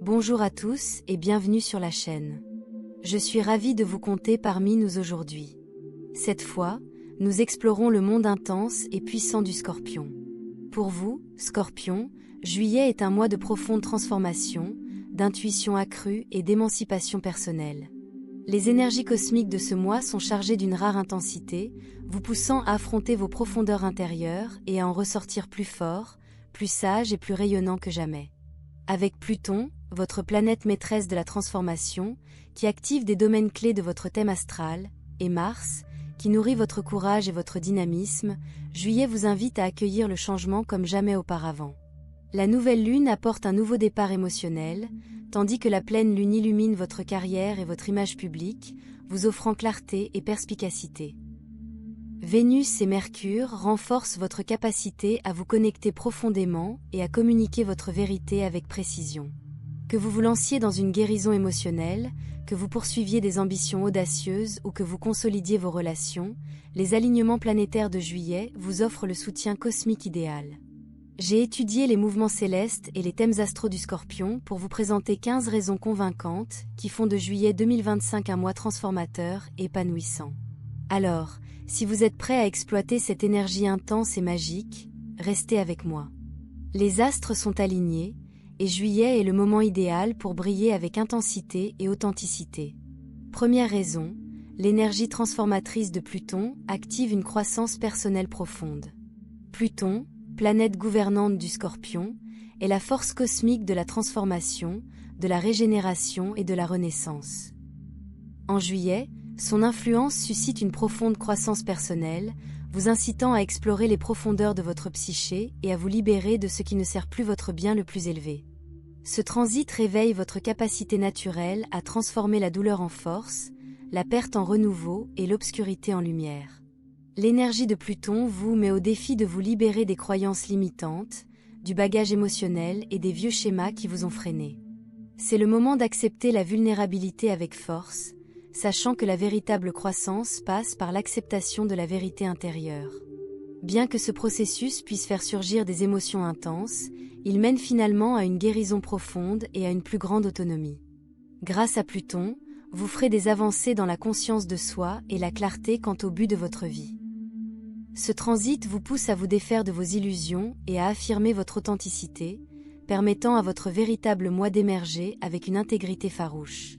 Bonjour à tous et bienvenue sur la chaîne. Je suis ravie de vous compter parmi nous aujourd'hui. Cette fois, nous explorons le monde intense et puissant du Scorpion. Pour vous, Scorpion, juillet est un mois de profonde transformation, d'intuition accrue et d'émancipation personnelle. Les énergies cosmiques de ce mois sont chargées d'une rare intensité, vous poussant à affronter vos profondeurs intérieures et à en ressortir plus fort, plus sage et plus rayonnant que jamais. Avec Pluton, votre planète maîtresse de la transformation, qui active des domaines clés de votre thème astral, et Mars, qui nourrit votre courage et votre dynamisme, juillet vous invite à accueillir le changement comme jamais auparavant. La nouvelle lune apporte un nouveau départ émotionnel, tandis que la pleine lune illumine votre carrière et votre image publique, vous offrant clarté et perspicacité. Vénus et Mercure renforcent votre capacité à vous connecter profondément et à communiquer votre vérité avec précision. Que vous vous lanciez dans une guérison émotionnelle, que vous poursuiviez des ambitions audacieuses ou que vous consolidiez vos relations, les alignements planétaires de juillet vous offrent le soutien cosmique idéal. J'ai étudié les mouvements célestes et les thèmes astraux du Scorpion pour vous présenter 15 raisons convaincantes qui font de juillet 2025 un mois transformateur et épanouissant. Alors, si vous êtes prêt à exploiter cette énergie intense et magique, restez avec moi. Les astres sont alignés, et juillet est le moment idéal pour briller avec intensité et authenticité. Première raison, l'énergie transformatrice de Pluton active une croissance personnelle profonde. Pluton, planète gouvernante du Scorpion, est la force cosmique de la transformation, de la régénération et de la renaissance. En juillet, son influence suscite une profonde croissance personnelle, vous incitant à explorer les profondeurs de votre psyché et à vous libérer de ce qui ne sert plus votre bien le plus élevé. Ce transit réveille votre capacité naturelle à transformer la douleur en force, la perte en renouveau et l'obscurité en lumière. L'énergie de Pluton vous met au défi de vous libérer des croyances limitantes, du bagage émotionnel et des vieux schémas qui vous ont freiné. C'est le moment d'accepter la vulnérabilité avec force, sachant que la véritable croissance passe par l'acceptation de la vérité intérieure. Bien que ce processus puisse faire surgir des émotions intenses, il mène finalement à une guérison profonde et à une plus grande autonomie. Grâce à Pluton, vous ferez des avancées dans la conscience de soi et la clarté quant au but de votre vie. Ce transit vous pousse à vous défaire de vos illusions et à affirmer votre authenticité, permettant à votre véritable moi d'émerger avec une intégrité farouche.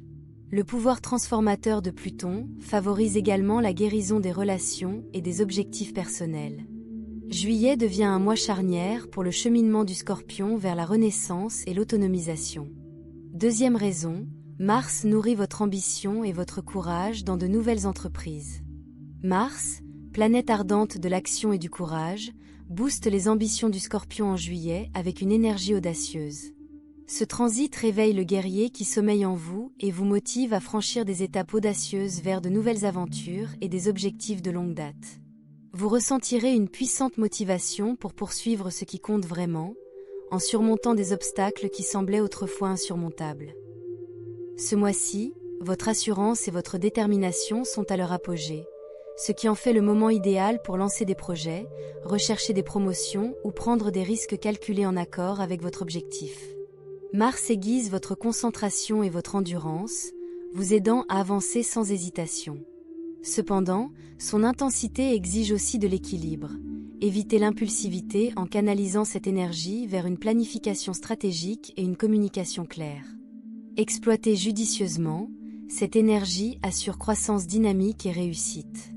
Le pouvoir transformateur de Pluton favorise également la guérison des relations et des objectifs personnels. Juillet devient un mois charnière pour le cheminement du Scorpion vers la renaissance et l'autonomisation. Deuxième raison, Mars nourrit votre ambition et votre courage dans de nouvelles entreprises. Mars, planète ardente de l'action et du courage, booste les ambitions du Scorpion en juillet avec une énergie audacieuse. Ce transit réveille le guerrier qui sommeille en vous et vous motive à franchir des étapes audacieuses vers de nouvelles aventures et des objectifs de longue date. Vous ressentirez une puissante motivation pour poursuivre ce qui compte vraiment, en surmontant des obstacles qui semblaient autrefois insurmontables. Ce mois-ci, votre assurance et votre détermination sont à leur apogée, ce qui en fait le moment idéal pour lancer des projets, rechercher des promotions ou prendre des risques calculés en accord avec votre objectif. Mars aiguise votre concentration et votre endurance, vous aidant à avancer sans hésitation. Cependant, son intensité exige aussi de l'équilibre. Évitez l'impulsivité en canalisant cette énergie vers une planification stratégique et une communication claire. Exploitez judicieusement, cette énergie assure croissance dynamique et réussite.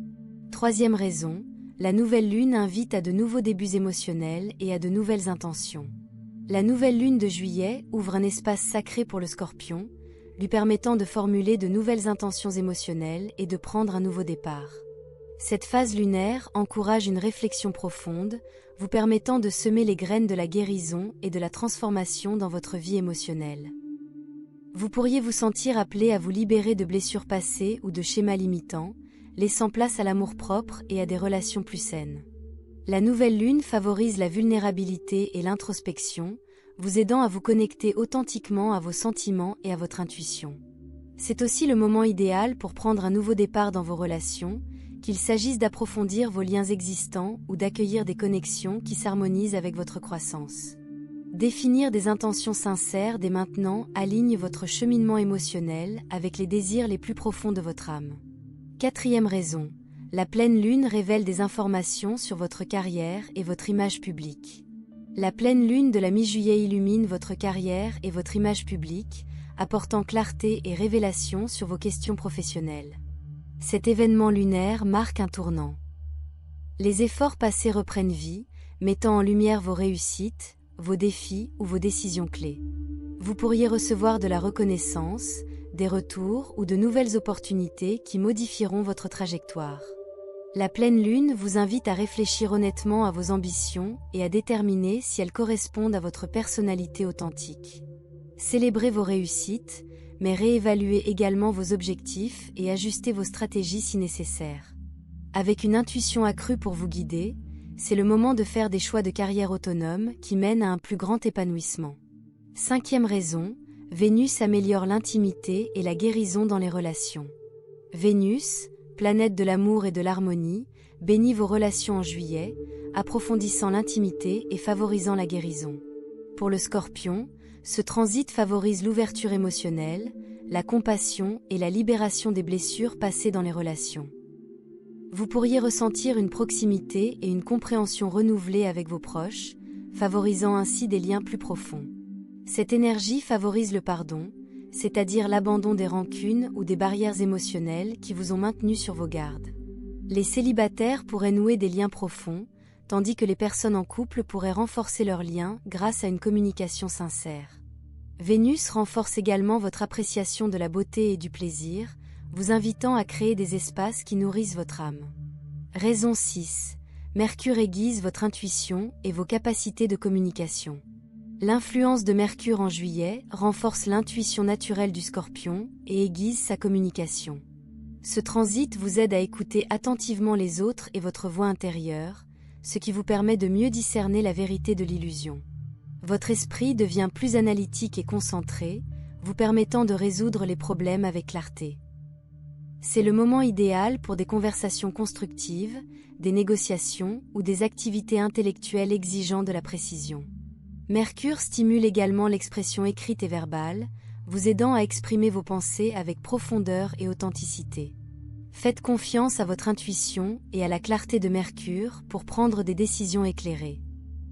Troisième raison, la nouvelle lune invite à de nouveaux débuts émotionnels et à de nouvelles intentions. La nouvelle lune de juillet ouvre un espace sacré pour le Scorpion, lui permettant de formuler de nouvelles intentions émotionnelles et de prendre un nouveau départ. Cette phase lunaire encourage une réflexion profonde, vous permettant de semer les graines de la guérison et de la transformation dans votre vie émotionnelle. Vous pourriez vous sentir appelé à vous libérer de blessures passées ou de schémas limitants, laissant place à l'amour-propre et à des relations plus saines. La nouvelle lune favorise la vulnérabilité et l'introspection, vous aidant à vous connecter authentiquement à vos sentiments et à votre intuition. C'est aussi le moment idéal pour prendre un nouveau départ dans vos relations, qu'il s'agisse d'approfondir vos liens existants ou d'accueillir des connexions qui s'harmonisent avec votre croissance. Définir des intentions sincères dès maintenant aligne votre cheminement émotionnel avec les désirs les plus profonds de votre âme. Quatrième raison, la pleine lune révèle des informations sur votre carrière et votre image publique. La pleine lune de la mi-juillet illumine votre carrière et votre image publique, apportant clarté et révélation sur vos questions professionnelles. Cet événement lunaire marque un tournant. Les efforts passés reprennent vie, mettant en lumière vos réussites, vos défis ou vos décisions clés. Vous pourriez recevoir de la reconnaissance, des retours ou de nouvelles opportunités qui modifieront votre trajectoire. La pleine lune vous invite à réfléchir honnêtement à vos ambitions et à déterminer si elles correspondent à votre personnalité authentique. Célébrez vos réussites, mais réévaluez également vos objectifs et ajustez vos stratégies si nécessaire. Avec une intuition accrue pour vous guider, c'est le moment de faire des choix de carrière autonomes qui mènent à un plus grand épanouissement. Cinquième raison, Vénus améliore l'intimité et la guérison dans les relations. Vénus, planète de l'amour et de l'harmonie, bénit vos relations en juillet, approfondissant l'intimité et favorisant la guérison. Pour le Scorpion, ce transit favorise l'ouverture émotionnelle, la compassion et la libération des blessures passées dans les relations. Vous pourriez ressentir une proximité et une compréhension renouvelée avec vos proches, favorisant ainsi des liens plus profonds. Cette énergie favorise le pardon, c'est-à-dire l'abandon des rancunes ou des barrières émotionnelles qui vous ont maintenu sur vos gardes. Les célibataires pourraient nouer des liens profonds, tandis que les personnes en couple pourraient renforcer leurs liens grâce à une communication sincère. Vénus renforce également votre appréciation de la beauté et du plaisir, vous invitant à créer des espaces qui nourrissent votre âme. Raison 6. Mercure aiguise votre intuition et vos capacités de communication. L'influence de Mercure en juillet renforce l'intuition naturelle du Scorpion et aiguise sa communication. Ce transit vous aide à écouter attentivement les autres et votre voix intérieure, ce qui vous permet de mieux discerner la vérité de l'illusion. Votre esprit devient plus analytique et concentré, vous permettant de résoudre les problèmes avec clarté. C'est le moment idéal pour des conversations constructives, des négociations ou des activités intellectuelles exigeant de la précision. Mercure stimule également l'expression écrite et verbale, vous aidant à exprimer vos pensées avec profondeur et authenticité. Faites confiance à votre intuition et à la clarté de Mercure pour prendre des décisions éclairées.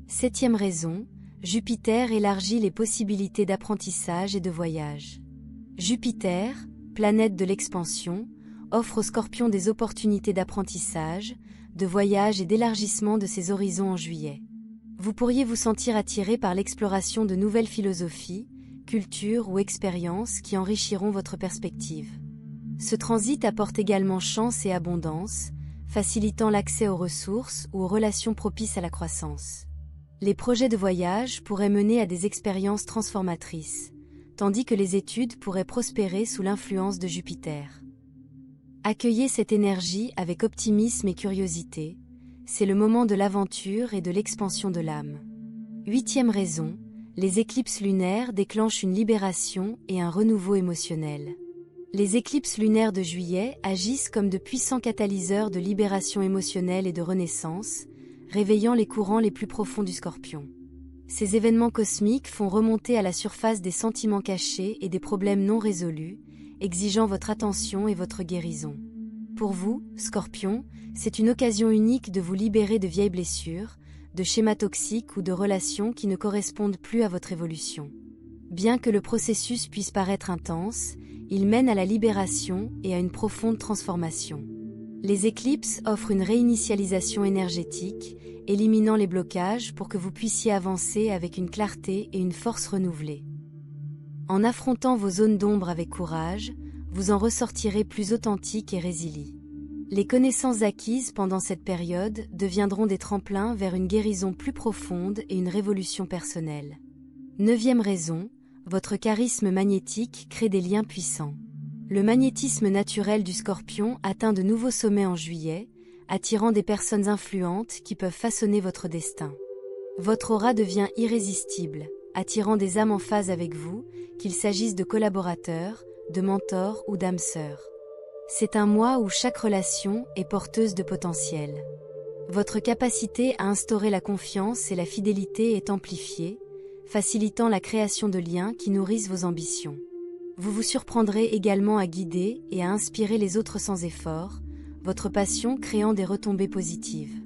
Septième raison, Jupiter élargit les possibilités d'apprentissage et de voyage. Jupiter, planète de l'expansion, offre aux Scorpions des opportunités d'apprentissage, de voyage et d'élargissement de ses horizons en juillet. Vous pourriez vous sentir attiré par l'exploration de nouvelles philosophies, cultures ou expériences qui enrichiront votre perspective. Ce transit apporte également chance et abondance, facilitant l'accès aux ressources ou aux relations propices à la croissance. Les projets de voyage pourraient mener à des expériences transformatrices, tandis que les études pourraient prospérer sous l'influence de Jupiter. Accueillez cette énergie avec optimisme et curiosité, c'est le moment de l'aventure et de l'expansion de l'âme. Huitième raison, les éclipses lunaires déclenchent une libération et un renouveau émotionnel. Les éclipses lunaires de juillet agissent comme de puissants catalyseurs de libération émotionnelle et de renaissance, réveillant les courants les plus profonds du Scorpion. Ces événements cosmiques font remonter à la surface des sentiments cachés et des problèmes non résolus, exigeant votre attention et votre guérison. Pour vous, Scorpion, c'est une occasion unique de vous libérer de vieilles blessures, de schémas toxiques ou de relations qui ne correspondent plus à votre évolution. Bien que le processus puisse paraître intense, il mène à la libération et à une profonde transformation. Les éclipses offrent une réinitialisation énergétique, éliminant les blocages pour que vous puissiez avancer avec une clarté et une force renouvelées. En affrontant vos zones d'ombre avec courage, vous en ressortirez plus authentique et résilient. Les connaissances acquises pendant cette période deviendront des tremplins vers une guérison plus profonde et une révolution personnelle. Neuvième raison, votre charisme magnétique crée des liens puissants. Le magnétisme naturel du Scorpion atteint de nouveaux sommets en juillet, attirant des personnes influentes qui peuvent façonner votre destin. Votre aura devient irrésistible, attirant des âmes en phase avec vous, qu'il s'agisse de collaborateurs, de mentors ou d'âmes sœurs. C'est un mois où chaque relation est porteuse de potentiel. Votre capacité à instaurer la confiance et la fidélité est amplifiée, facilitant la création de liens qui nourrissent vos ambitions. Vous vous surprendrez également à guider et à inspirer les autres sans effort, votre passion créant des retombées positives.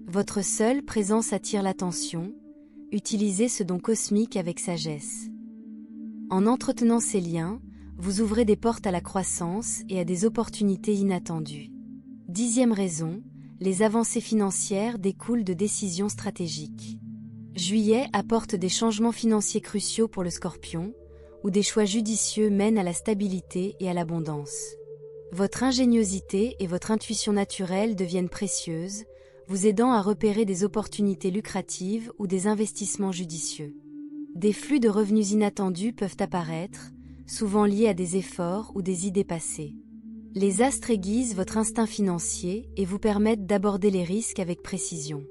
Votre seule présence attire l'attention, utilisez ce don cosmique avec sagesse. En entretenant ces liens, vous ouvrez des portes à la croissance et à des opportunités inattendues. 10e raison, les avancées financières découlent de décisions stratégiques. Juillet apporte des changements financiers cruciaux pour le Scorpion, où des choix judicieux mènent à la stabilité et à l'abondance. Votre ingéniosité et votre intuition naturelle deviennent précieuses, vous aidant à repérer des opportunités lucratives ou des investissements judicieux. Des flux de revenus inattendus peuvent apparaître, souvent liés à des efforts ou des idées passées. Les astres aiguisent votre instinct financier et vous permettent d'aborder les risques avec précision.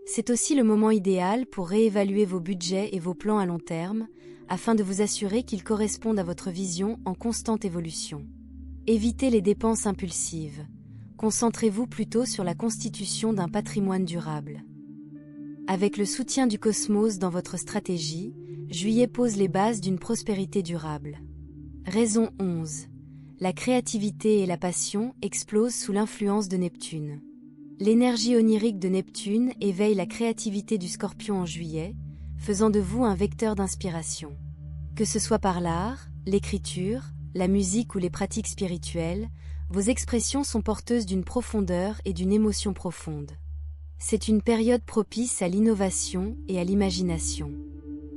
C'est aussi le moment idéal pour réévaluer vos budgets et vos plans à long terme, afin de vous assurer qu'ils correspondent à votre vision en constante évolution. Évitez les dépenses impulsives. Concentrez-vous plutôt sur la constitution d'un patrimoine durable. Avec le soutien du cosmos dans votre stratégie, Juillet pose les bases d'une prospérité durable. Raison 11. La créativité et la passion explosent sous l'influence de Neptune. L'énergie onirique de Neptune éveille la créativité du Scorpion en Juillet, faisant de vous un vecteur d'inspiration. Que ce soit par l'art, l'écriture, la musique ou les pratiques spirituelles, vos expressions sont porteuses d'une profondeur et d'une émotion profonde. C'est une période propice à l'innovation et à l'imagination.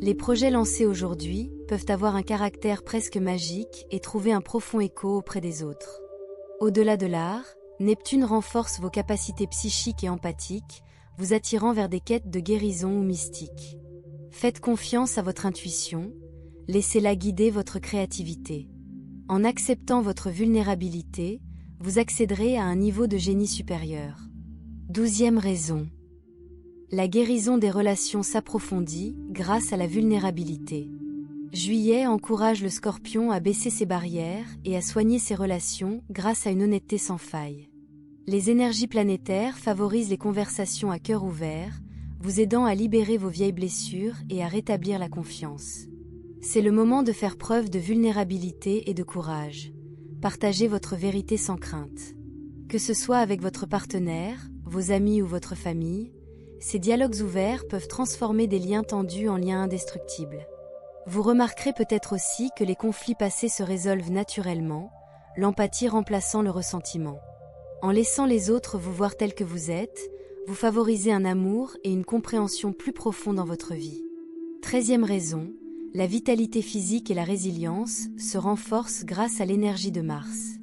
Les projets lancés aujourd'hui peuvent avoir un caractère presque magique et trouver un profond écho auprès des autres. Au-delà de l'art, Neptune renforce vos capacités psychiques et empathiques, vous attirant vers des quêtes de guérison ou mystiques. Faites confiance à votre intuition, laissez-la guider votre créativité. En acceptant votre vulnérabilité, vous accéderez à un niveau de génie supérieur. 12e raison. La guérison des relations s'approfondit grâce à la vulnérabilité. Juillet encourage le Scorpion à baisser ses barrières et à soigner ses relations grâce à une honnêteté sans faille. Les énergies planétaires favorisent les conversations à cœur ouvert, vous aidant à libérer vos vieilles blessures et à rétablir la confiance. C'est le moment de faire preuve de vulnérabilité et de courage. Partagez votre vérité sans crainte. Que ce soit avec votre partenaire, vos amis ou votre famille, ces dialogues ouverts peuvent transformer des liens tendus en liens indestructibles. Vous remarquerez peut-être aussi que les conflits passés se résolvent naturellement, l'empathie remplaçant le ressentiment. En laissant les autres vous voir tels que vous êtes, vous favorisez un amour et une compréhension plus profonds dans votre vie. 13e raison, la vitalité physique et la résilience se renforcent grâce à l'énergie de Mars.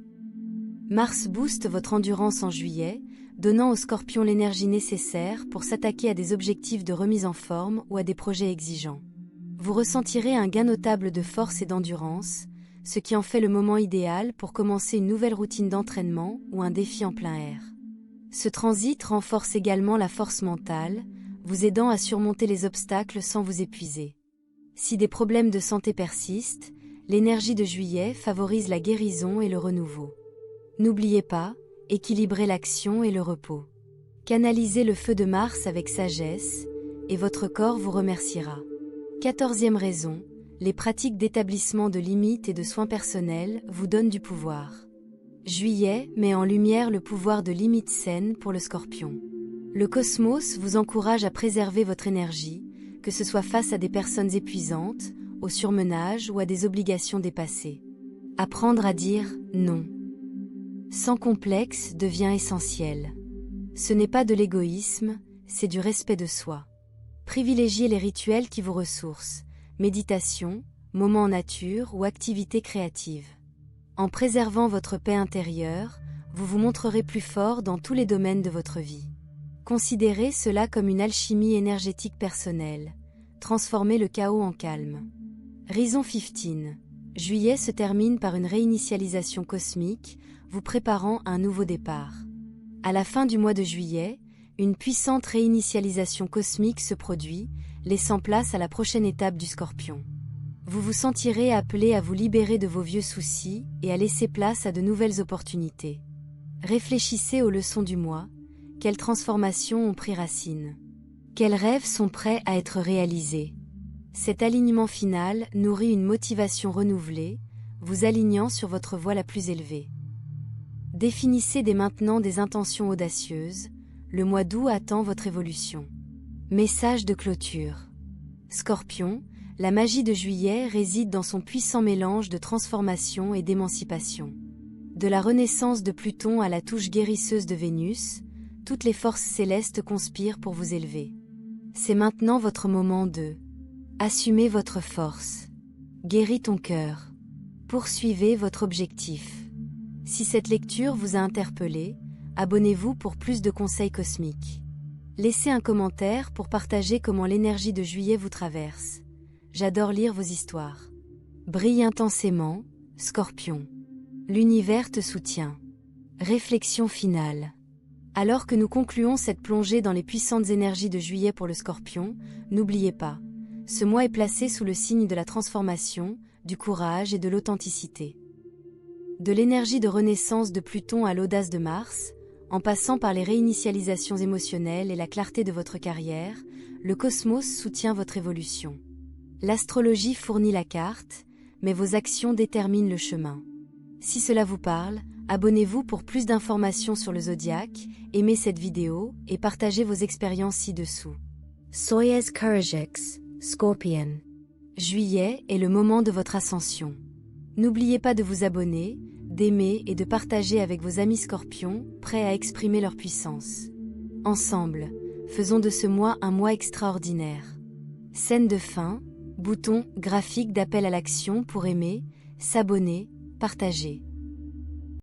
Mars booste votre endurance en Juillet, donnant au Scorpion l'énergie nécessaire pour s'attaquer à des objectifs de remise en forme ou à des projets exigeants. Vous ressentirez un gain notable de force et d'endurance, ce qui en fait le moment idéal pour commencer une nouvelle routine d'entraînement ou un défi en plein air. Ce transit renforce également la force mentale, vous aidant à surmonter les obstacles sans vous épuiser. Si des problèmes de santé persistent, l'énergie de Juillet favorise la guérison et le renouveau. N'oubliez pas, équilibrez l'action et le repos. Canalisez le feu de Mars avec sagesse, et votre corps vous remerciera. 14e raison, les pratiques d'établissement de limites et de soins personnels vous donnent du pouvoir. Juillet met en lumière le pouvoir de limites saines pour le Scorpion. Le cosmos vous encourage à préserver votre énergie, que ce soit face à des personnes épuisantes, au surmenage ou à des obligations dépassées. Apprendre à dire « non » sans complexe devient essentiel. Ce n'est pas de l'égoïsme, c'est du respect de soi. Privilégiez les rituels qui vous ressourcent, méditation, moments en nature ou activités créatives. En préservant votre paix intérieure, vous vous montrerez plus fort dans tous les domaines de votre vie. Considérez cela comme une alchimie énergétique personnelle. Transformez le chaos en calme. Raison 15. Juillet se termine par une réinitialisation cosmique, vous préparant à un nouveau départ. À la fin du mois de juillet, une puissante réinitialisation cosmique se produit, laissant place à la prochaine étape du Scorpion. Vous vous sentirez appelé à vous libérer de vos vieux soucis et à laisser place à de nouvelles opportunités. Réfléchissez aux leçons du mois, quelles transformations ont pris racine? Quels rêves sont prêts à être réalisés? Cet alignement final nourrit une motivation renouvelée, vous alignant sur votre voie la plus élevée. Définissez dès maintenant des intentions audacieuses, le mois d'août attend votre évolution. Message de clôture. Scorpion, la magie de juillet réside dans son puissant mélange de transformation et d'émancipation. De la renaissance de Pluton à la touche guérisseuse de Vénus, toutes les forces célestes conspirent pour vous élever. C'est maintenant votre moment de assumer votre force. Guéris ton cœur. Poursuivez votre objectif. Si cette lecture vous a interpellé, abonnez-vous pour plus de conseils cosmiques. Laissez un commentaire pour partager comment l'énergie de juillet vous traverse. J'adore lire vos histoires. Brille intensément, Scorpion. L'univers te soutient. Réflexion finale. Alors que nous concluons cette plongée dans les puissantes énergies de juillet pour le Scorpion, n'oubliez pas, ce mois est placé sous le signe de la transformation, du courage et de l'authenticité. De l'énergie de renaissance de Pluton à l'audace de Mars, en passant par les réinitialisations émotionnelles et la clarté de votre carrière, le cosmos soutient votre évolution. L'astrologie fournit la carte, mais vos actions déterminent le chemin. Si cela vous parle, abonnez-vous pour plus d'informations sur le zodiaque, aimez cette vidéo et partagez vos expériences ci-dessous. Soyez courageeux, Scorpion. Juillet est le moment de votre ascension. N'oubliez pas de vous abonner, d'aimer et de partager avec vos amis Scorpions, prêts à exprimer leur puissance. Ensemble, faisons de ce mois un mois extraordinaire. Scène de fin, bouton graphique d'appel à l'action pour aimer, s'abonner, partager.